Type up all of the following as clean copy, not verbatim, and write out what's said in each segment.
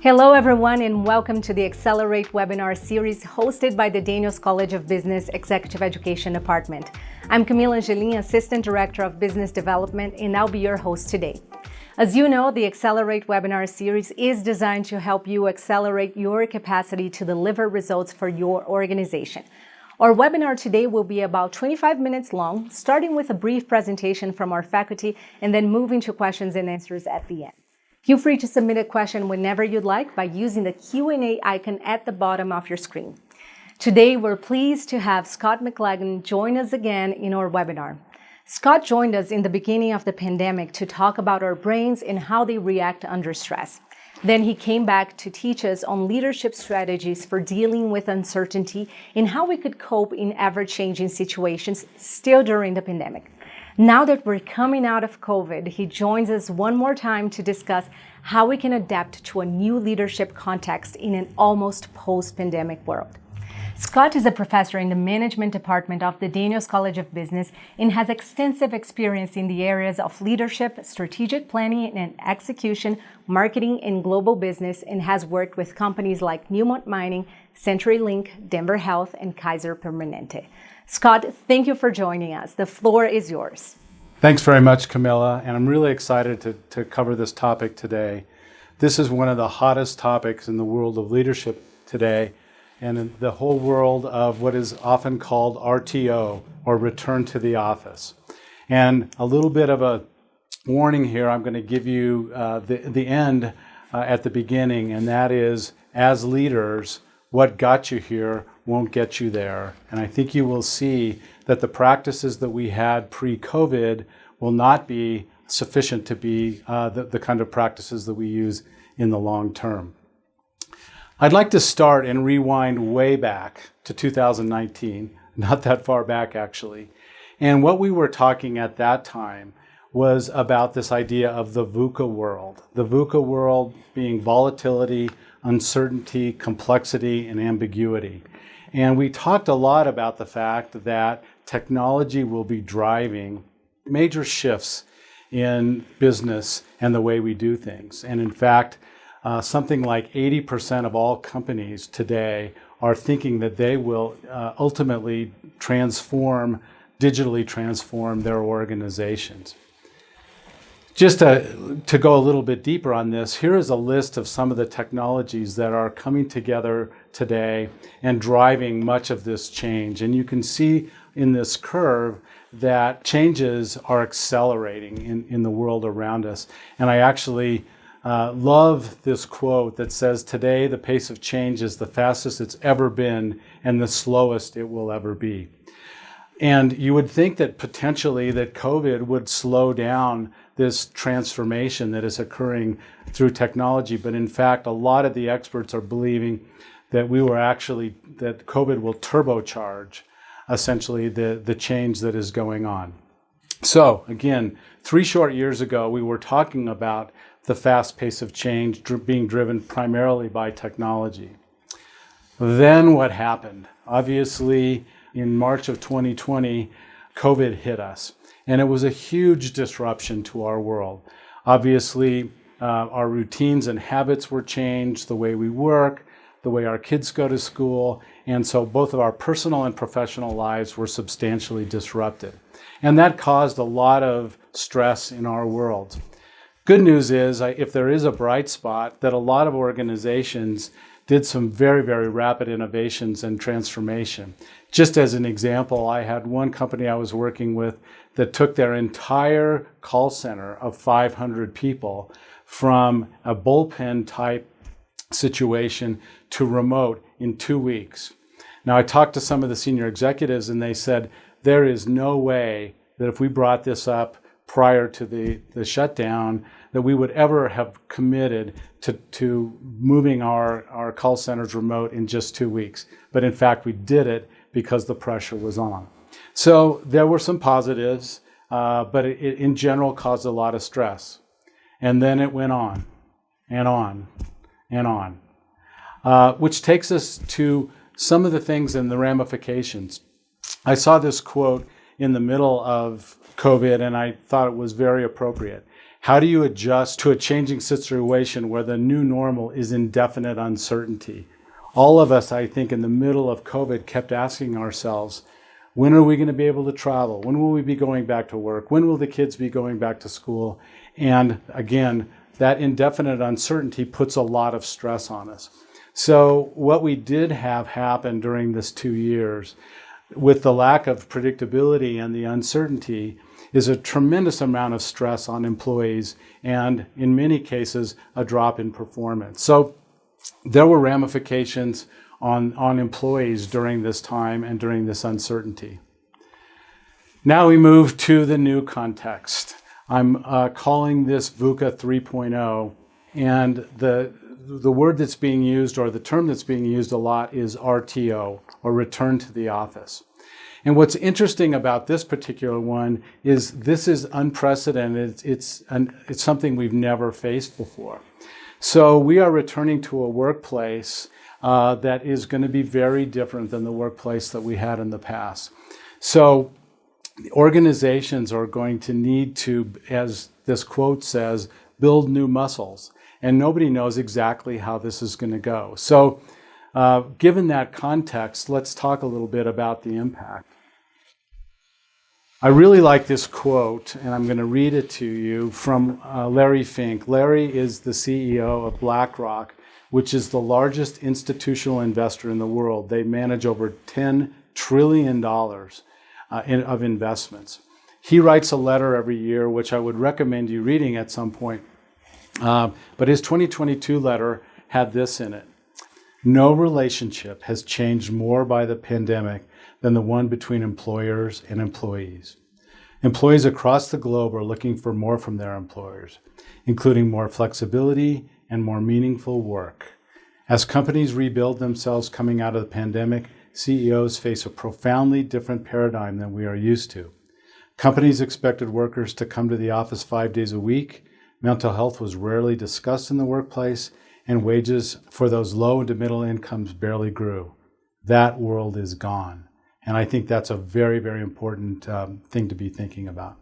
Hello everyone and welcome to the Accelerate webinar series hosted by the Daniels College of Business Executive Education Department. I'm Camila Angelim, Assistant Director of Business Development, and I'll be your host today. As you know, the Accelerate webinar series is designed to help you accelerate your capacity to deliver results for your organization. Our webinar today will be about 25 minutes long, starting with a brief presentation from our faculty and then moving to questions and answers at the end. Feel free to submit a question whenever you'd like by using the Q&A icon at the bottom of your screen. Today, we're pleased to have Scott McLagan join us again in our webinar. Scott joined us in the beginning of the pandemic to talk about our brains and how they react under stress. Then he came back to teach us on leadership strategies for dealing with uncertainty and how we could cope in ever-changing situations still during the pandemic. Now that we're coming out of COVID, he joins us one more time to discuss how we can adapt to a new leadership context in an almost post-pandemic world. Scott is a professor in the management department of the Daniels College of Business and has extensive experience in the areas of leadership, strategic planning and execution, marketing, and global business, and has worked with companies like Newmont Mining, CenturyLink, Denver Health, and Kaiser Permanente. Scott, thank you for joining us. The floor is yours. Thanks very much, Camilla, and I'm really excited to cover this topic today. This is one of the hottest topics in the world of leadership today and in the whole world of what is often called RTO, or return to the office. And a little bit of a warning here, I'm going to give you the end at the beginning, and that is, as leaders, what got you here won't get you there. And I think you will see that the practices that we had pre-COVID will not be sufficient to be the kind of practices that we use in the long term. I'd like to start and rewind way back to 2019, not that far back actually. And what we were talking at that time was about this idea of the VUCA world. The VUCA world being volatility, uncertainty, complexity, and ambiguity. And we talked a lot about the fact that technology will be driving major shifts in business and the way we do things. And in fact, something like 80% of all companies today are thinking that they will ultimately digitally transform their organizations. Just to go a little bit deeper on this, here is a list of some of the technologies that are coming together today and driving much of this change. And you can see in this curve that changes are accelerating in the world around us. And I actually love this quote that says, "Today the pace of change is the fastest it's ever been and the slowest it will ever be." And you would think that potentially that COVID would slow down this transformation that is occurring through technology. But in fact, a lot of the experts are believing that that COVID will turbocharge essentially the change that is going on. So again, 3 short years ago, we were talking about the fast pace of change being driven primarily by technology. Then what happened? Obviously, in March of 2020, COVID hit us. And it was a huge disruption to our world. Obviously, our routines and habits were changed, the way we work, the way our kids go to school, and so both of our personal and professional lives were substantially disrupted. And that caused a lot of stress in our world. Good news is, if there is a bright spot, that a lot of organizations did some very, very rapid innovations and transformation. Just as an example, I had one company I was working with that took their entire call center of 500 people from a bullpen type situation to remote in 2 weeks. Now, I talked to some of the senior executives and they said, there is no way that if we brought this up prior to the shutdown, that we would ever have committed to moving our call centers remote in just 2 weeks. But in fact, we did it because the pressure was on. So there were some positives, but it in general caused a lot of stress. And then it went on and on and on, which takes us to some of the things and the ramifications. I saw this quote in the middle of COVID and I thought it was very appropriate. How do you adjust to a changing situation where the new normal is indefinite uncertainty? All of us, I think, in the middle of COVID kept asking ourselves, when are we going to be able to travel? When will we be going back to work? When will the kids be going back to school? And again, that indefinite uncertainty puts a lot of stress on us. So what we did have happen during this 2 years, with the lack of predictability and the uncertainty, is a tremendous amount of stress on employees and, in many cases, a drop in performance. So there were ramifications on employees during this time and during this uncertainty. Now we move to the new context. I'm calling this VUCA 3.0, and the word that's being used, or the term that's being used a lot, is RTO, or return to the office. And what's interesting about this particular one is this is unprecedented. It's something we've never faced before. So we are returning to a workplace that is going to be very different than the workplace that we had in the past. So organizations are going to need to, as this quote says, build new muscles. And nobody knows exactly how this is going to go. So given that context, let's talk a little bit about the impact. I really like this quote, and I'm going to read it to you from Larry Fink. Larry is the CEO of BlackRock, which is the largest institutional investor in the world. They manage over $10 trillion of investments. He writes a letter every year, which I would recommend you reading at some point. But his 2022 letter had this in it. No relationship has changed more by the pandemic than the one between employers and employees. Employees across the globe are looking for more from their employers, including more flexibility and more meaningful work. As companies rebuild themselves coming out of the pandemic, CEOs face a profoundly different paradigm than we are used to. Companies expected workers to come to the office 5 days a week. Mental health was rarely discussed in the workplace, and wages for those low to middle incomes barely grew. That world is gone. And I think that's a very, very important thing to be thinking about.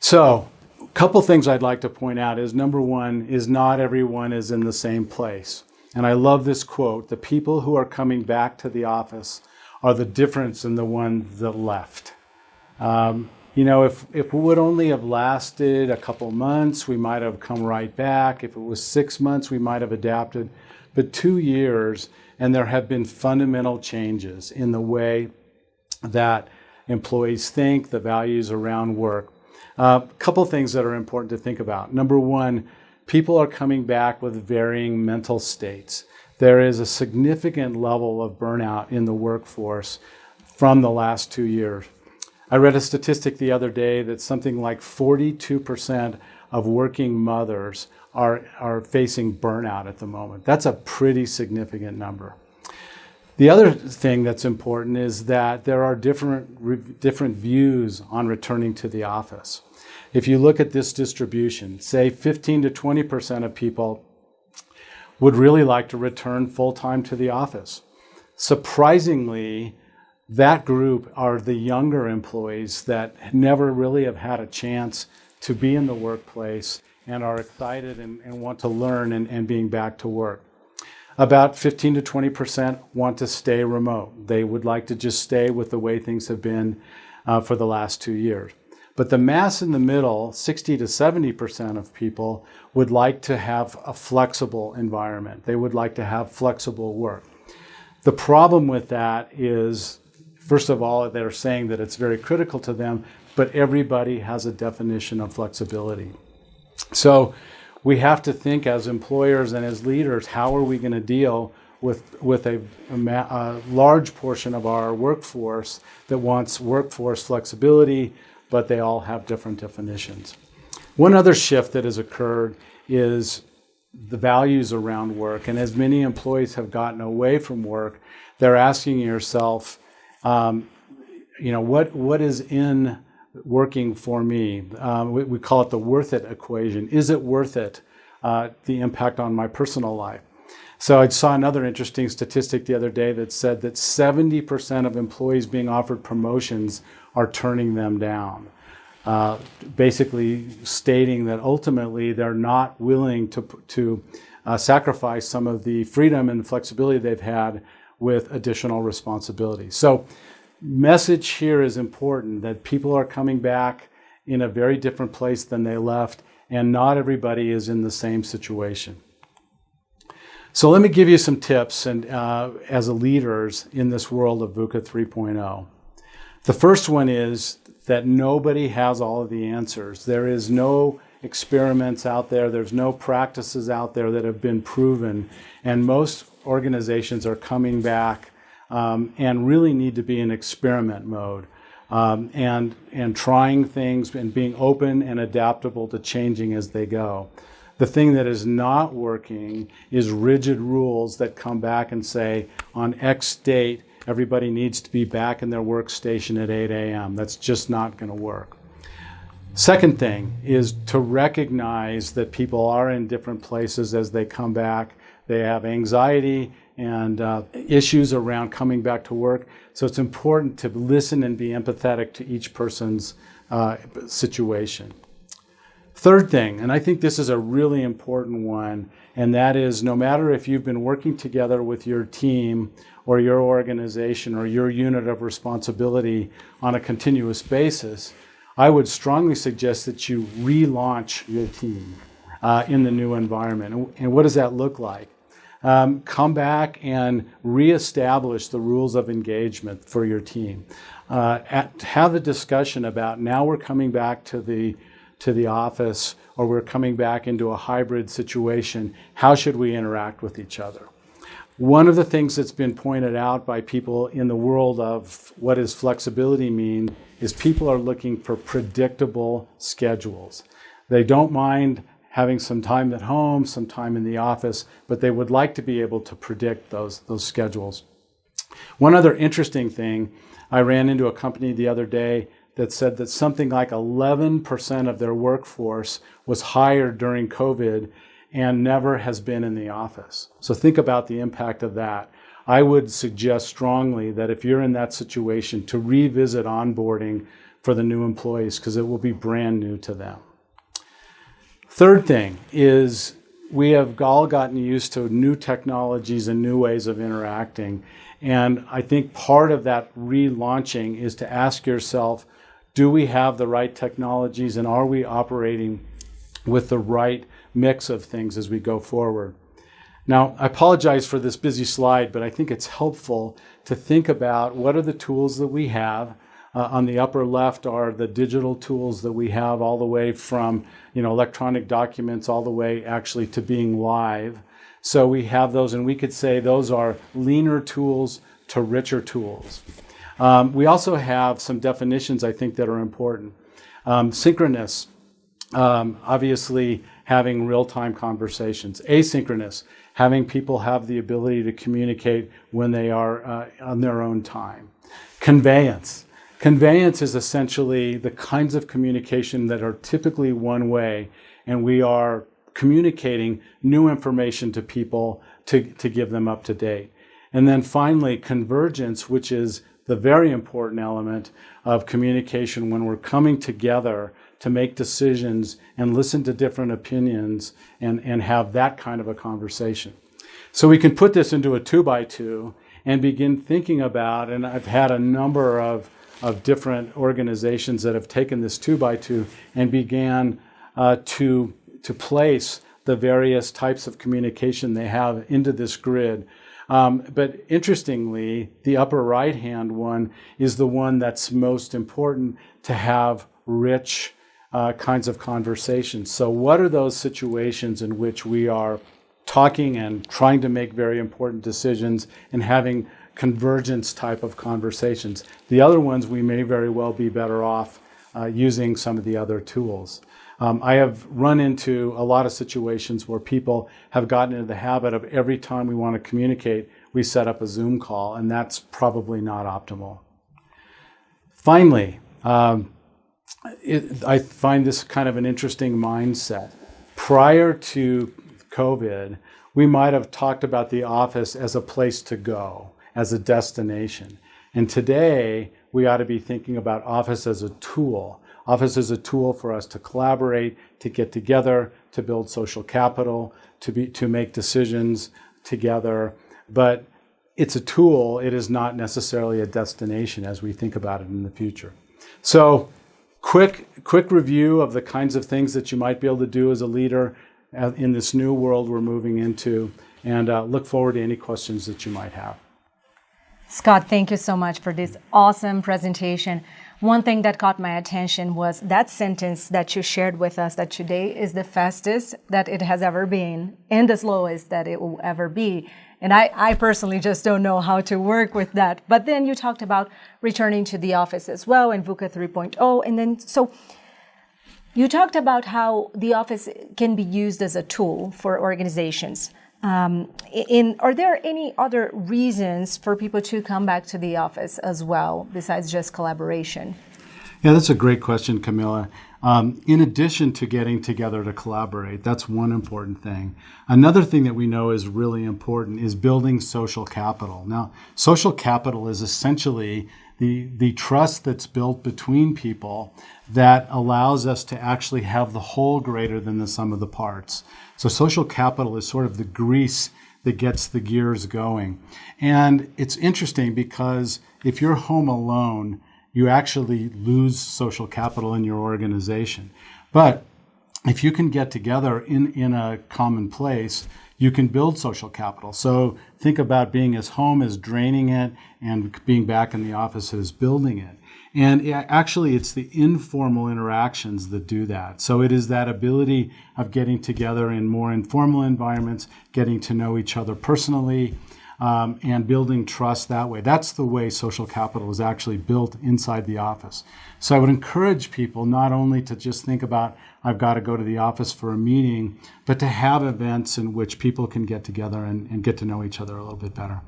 So, a couple things I'd like to point out is, number one, is not everyone is in the same place. And I love this quote: the people who are coming back to the office are the difference in the ones that left. If it would only have lasted a couple months, we might have come right back. If it was 6 months, we might have adapted. But 2 years, and there have been fundamental changes in the way that employees think, the values around work. A couple things that are important to think about. Number one, people are coming back with varying mental states. There is a significant level of burnout in the workforce from the last 2 years. I read a statistic the other day that something like 42% of working mothers are facing burnout at the moment. That's a pretty significant number. The other thing that's important is that there are different views on returning to the office. If you look at this distribution, say 15 to 20% of people would really like to return full-time to the office. Surprisingly, that group are the younger employees that never really have had a chance to be in the workplace and are excited and want to learn and being back to work. About 15 to 20% want to stay remote. They would like to just stay with the way things have been for the last 2 years. But the mass in the middle, 60 to 70% of people, would like to have a flexible environment. They would like to have flexible work. The problem with that is, first of all, they're saying that it's very critical to them, but everybody has a definition of flexibility. So we have to think as employers and as leaders, how are we going to deal with a large portion of our workforce that wants workforce flexibility, but they all have different definitions. One other shift that has occurred is the values around work. And as many employees have gotten away from work, they're asking yourself, what is in working for me? We call it the worth it equation. Is it worth it, the impact on my personal life? So I saw another interesting statistic the other day that said that 70% of employees being offered promotions are turning them down. basically stating that ultimately they're not willing to sacrifice some of the freedom and flexibility they've had with additional responsibility. So message here is important, that people are coming back in a very different place than they left, and not everybody is in the same situation. So let me give you some tips and as a leaders in this world of VUCA 3.0. The first one is that nobody has all of the answers. There is no experiments out there, there's no practices out there that have been proven, and most organizations are coming back and really need to be in experiment mode, and trying things and being open and adaptable to changing as they go. The thing that is not working is rigid rules that come back and say, on X date, everybody needs to be back in their workstation at 8 a.m. That's just not going to work. Second thing is to recognize that people are in different places as they come back. They have anxiety and issues around coming back to work. So it's important to listen and be empathetic to each person's situation. Third thing, and I think this is a really important one, and that is no matter if you've been working together with your team or your organization or your unit of responsibility on a continuous basis, I would strongly suggest that you relaunch your team in the new environment. And what does that look like? Come back and reestablish the rules of engagement for your team. Have a discussion about, now we're coming back to the office, or we're coming back into a hybrid situation. How should we interact with each other? One of the things that's been pointed out by people in the world of what does flexibility mean is people are looking for predictable schedules. They don't mind having some time at home, some time in the office, but they would like to be able to predict those schedules. One other interesting thing, I ran into a company the other day that said that something like 11% of their workforce was hired during COVID and never has been in the office. So think about the impact of that. I would suggest strongly that if you're in that situation, to revisit onboarding for the new employees, because it will be brand new to them. Third thing is we have all gotten used to new technologies and new ways of interacting. And I think part of that relaunching is to ask yourself, do we have the right technologies, and are we operating with the right mix of things as we go forward? Now, I apologize for this busy slide, but I think it's helpful to think about what are the tools that we have. On the upper left are the digital tools that we have, all the way from electronic documents all the way actually to being live. So we have those, and we could say those are leaner tools to richer tools. We also have some definitions I think that are important. Synchronous, obviously having real-time conversations. Asynchronous, having people have the ability to communicate when they are on their own time. Conveyance. Conveyance is essentially the kinds of communication that are typically one way, and we are communicating new information to people to give them up to date. And then finally, convergence, which is the very important element of communication when we're coming together to make decisions and listen to different opinions and have that kind of a conversation. So we can put this into a 2x2 and begin thinking about, and I've had a number of different organizations that have taken this 2x2 and began to place the various types of communication they have into this grid. But interestingly, the upper right-hand one is the one that's most important to have rich kinds of conversations. So what are those situations in which we are talking and trying to make very important decisions and having convergence type of conversations? The other ones we may very well be better off using some of the other tools. I have run into a lot of situations where people have gotten into the habit of every time we want to communicate, we set up a Zoom call, and that's probably not optimal. Finally, I find this kind of an interesting mindset. Prior to COVID, we might have talked about the office as a place to go, as a destination. And today, we ought to be thinking about office as a tool. Office is a tool for us to collaborate, to get together, to build social capital, to make decisions together. But it's a tool. It is not necessarily a destination as we think about it in the future. So quick review of the kinds of things that you might be able to do as a leader in this new world we're moving into, and look forward to any questions that you might have. Scott, thank you so much for this awesome presentation. One thing that caught my attention was that sentence that you shared with us, that today is the fastest that it has ever been and the slowest that it will ever be. And I personally just don't know how to work with that. But then you talked about returning to the office as well in VUCA 3.0. And then, so you talked about how the office can be used as a tool for organizations. Are there any other reasons for people to come back to the office as well, besides just collaboration? Yeah, that's a great question, Camilla. In addition to getting together to collaborate, that's one important thing. Another thing that we know is really important is building social capital. Now, social capital is essentially the trust that's built between people that allows us to actually have the whole greater than the sum of the parts. So social capital is sort of the grease that gets the gears going. And it's interesting because if you're home alone, you actually lose social capital in your organization. But if you can get together in a common place, you can build social capital. So think about being as home as draining it, and being back in the office as building it. And actually, it's the informal interactions that do that. So it is that ability of getting together in more informal environments, getting to know each other personally, and building trust that way. That's the way social capital is actually built inside the office. So I would encourage people not only to just think about, I've got to go to the office for a meeting, but to have events in which people can get together and get to know each other a little bit better.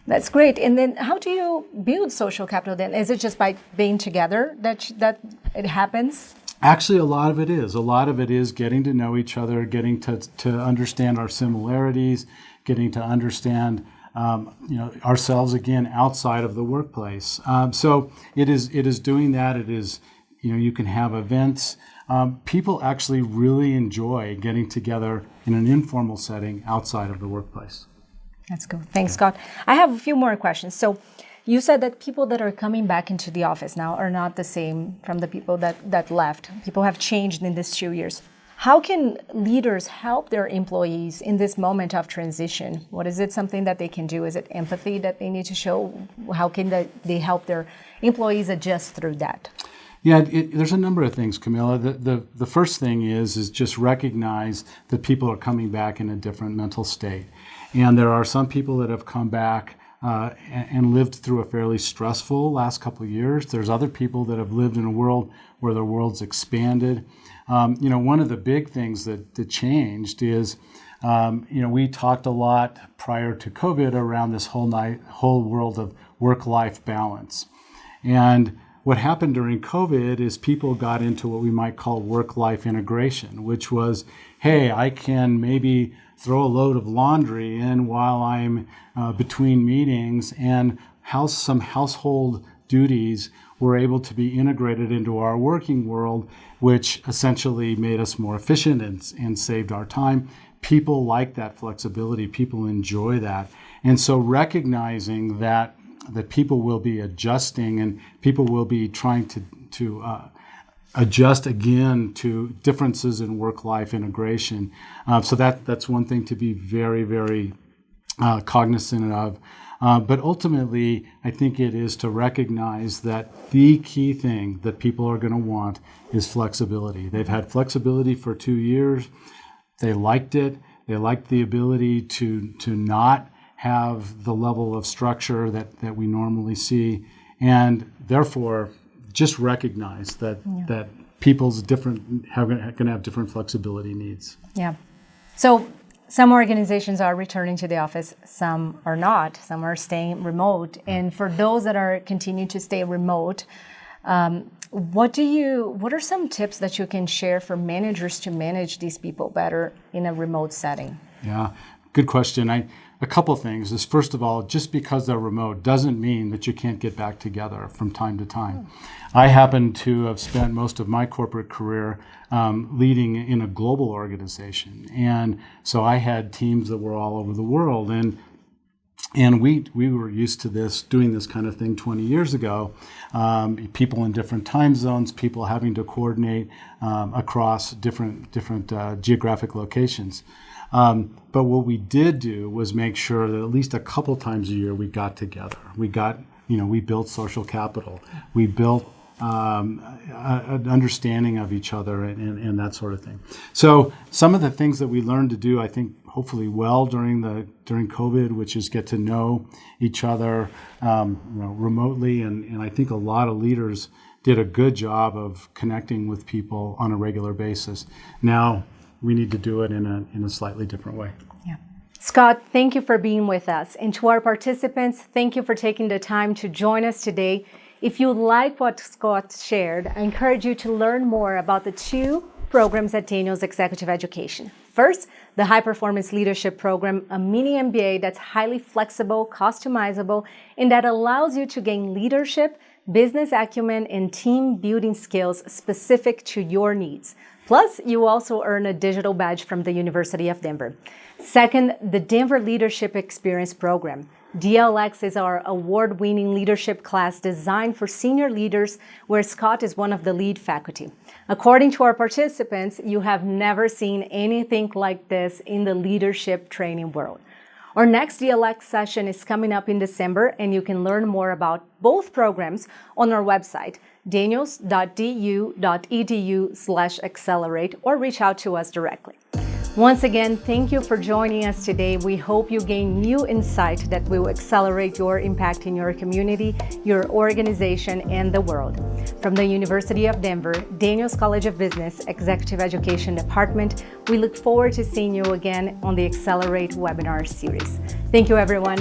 That's great. And then how do you build social capital then? Is it just by being together that it happens? Actually, a lot of it is. A lot of it is getting to know each other, getting to understand our similarities, getting to understand ourselves again outside of the workplace. So it is doing that. It is, you can have events. People actually really enjoy getting together in an informal setting outside of the workplace. That's good. Thanks, Scott. I have a few more questions. So you said that people that are coming back into the office now are not the same from the people that left. People have changed in these 2 years. How can leaders help their employees in this moment of transition? What is it, something that they can do? Is it empathy that they need to show? How can they help their employees adjust through that? Yeah, there's a number of things, Camilla. The first thing is just recognize that people are coming back in a different mental state. And there are some people that have come back and lived through a fairly stressful last couple of years. There's other people that have lived in a world where their world's expanded. One of the big things that changed is, we talked a lot prior to COVID around this whole world of work-life balance. And what happened during COVID is people got into what we might call work-life integration, which was, hey, I can maybe throw a load of laundry in while I'm between meetings, and some household duties were able to be integrated into our working world, which essentially made us more efficient and saved our time. People like that flexibility. People enjoy that. And so recognizing that people will be adjusting and people will be trying to adjust again to differences in work-life integration. So that's one thing to be very, very cognizant of. But ultimately, I think it is to recognize that the key thing that people are going to want is flexibility. They've had flexibility for 2 years. They liked it. They liked the ability to not have the level of structure that we normally see. And therefore, just recognize that people's going to have different flexibility needs. Yeah. So some organizations are returning to the office, some are not, some are staying remote. And for those that are continuing to stay remote, what are some tips that you can share for managers to manage these people better in a remote setting? Yeah, good question. a couple things is, first of all, just because they're remote doesn't mean that you can't get back together from time to time. I happen to have spent most of my corporate career leading in a global organization. And so I had teams that were all over the world. And we were used to this, doing this kind of thing 20 years ago. People in different time zones, people having to coordinate across different geographic locations. But what we did do was make sure that at least a couple times a year we got together. We built social capital. We built an understanding of each other and that sort of thing. So some of the things that we learned to do, I think, hopefully well during COVID, which is get to know each other remotely, and I think a lot of leaders did a good job of connecting with people on a regular basis. Now we need to do it in a slightly different way. Yeah. Scott, thank you for being with us. And to our participants, thank you for taking the time to join us today. If you like what Scott shared, I encourage you to learn more about the two programs at Daniels Executive Education. First, the High Performance Leadership Program, a mini MBA that's highly flexible, customizable, and that allows you to gain leadership, business acumen, and team building skills specific to your needs. Plus, you also earn a digital badge from the University of Denver. Second, the Denver Leadership Experience Program. DLX is our award-winning leadership class designed for senior leaders, where Scott is one of the lead faculty. According to our participants, you have never seen anything like this in the leadership training world. Our next DLX session is coming up in December, and you can learn more about both programs on our website, daniels.du.edu/accelerate, or reach out to us directly. Once again, thank you for joining us today. We hope you gain new insight that will accelerate your impact in your community, your organization, and the world. From the University of Denver, Daniels College of Business, Executive Education Department, we look forward to seeing you again on the Accelerate webinar series. Thank you, everyone.